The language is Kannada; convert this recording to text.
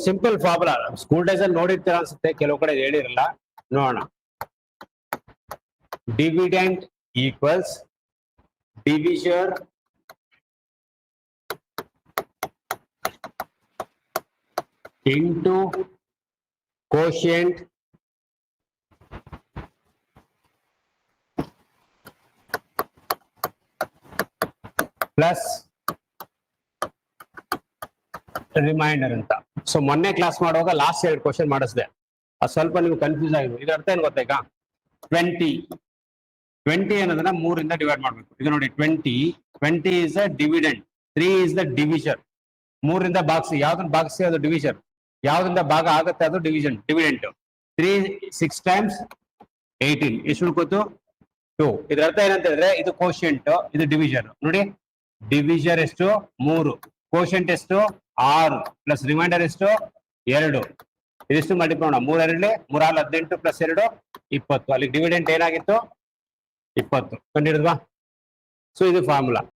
ಸಿಂಪಲ್ ಫಾರ್ಮುಲಾ ಸ್ಕೂಲ್ ಡೇಸ್ ಅಲ್ಲಿ ನೋಡಿರ್ತೀರ ಅನ್ಸುತ್ತೆ, ಕೆಲವು ಕಡೆ ಹೇಳಿರಲ್ಲ, ನೋಡೋಣ. Dividend equals divisor into quotient plus remainder ಅಂತ. ಸೊ ಮೊನ್ನೆ ಕ್ಲಾಸ್ ಮಾಡುವಾಗ ಲಾಸ್ಟ್ 2 ಕ್ವಶನ್ ಮಾಡಿಸಿದೆ, ಅದು ಸ್ವಲ್ಪ ನೀವು ಕನ್ಫ್ಯೂಸ್ ಆಗಿದೆ. ಇದು ಅರ್ಥ ಏನು ಗೊತ್ತಾಗ 20 ಅನ್ನೋದನ್ನ 3 ಡಿವೈಡ್ ಮಾಡಬೇಕು. ಇದು ನೋಡಿ 20 is a dividend, 3 is the division. 3 ಭಾಗಿಸಿ, ಯಾವ್ದನ್ನ ಭಾಗಿಸಿ ಅದು ಡಿವಿಷನ್, ಯಾವ್ದ್ರಿಂದ ಭಾಗ ಆಗುತ್ತೆ ಅದು ಡಿವಿಷನ್, ಡಿವಿಡೆಂಟ್. 3 6 times 18 ಎಷ್ಟು ಉಳ್ಕೋತು 2. ಇದ್ರ ಅರ್ಥ ಏನಂತ ಹೇಳಿದ್ರೆ ಇದು ಕೋಶಿಯಂಟ್, ಇದು ಡಿವಿಷನ್. ನೋಡಿ ಡಿವಿಷನ್ ಎಷ್ಟು 3, ಕೋಶಿಯಂಟ್ ಎಷ್ಟು 6 ಪ್ಲಸ್ ರಿಮೈಂಡರ್ ಎಷ್ಟು 2. ಇದಿಷ್ಟು ಮಲ್ಟಿಪ್ಲೈ ಮಾಡೋಣ. 3 2 3 18 ಪ್ಲಸ್ 2 20. ಅಲ್ಲಿ ಡಿವಿಡೆಂಟ್ ಏನಾಗಿತ್ತು 20. ಕಂಡಿಡಿದ್ವಾ? ಸೊ ಇದು ಫಾರ್ಮುಲಾ.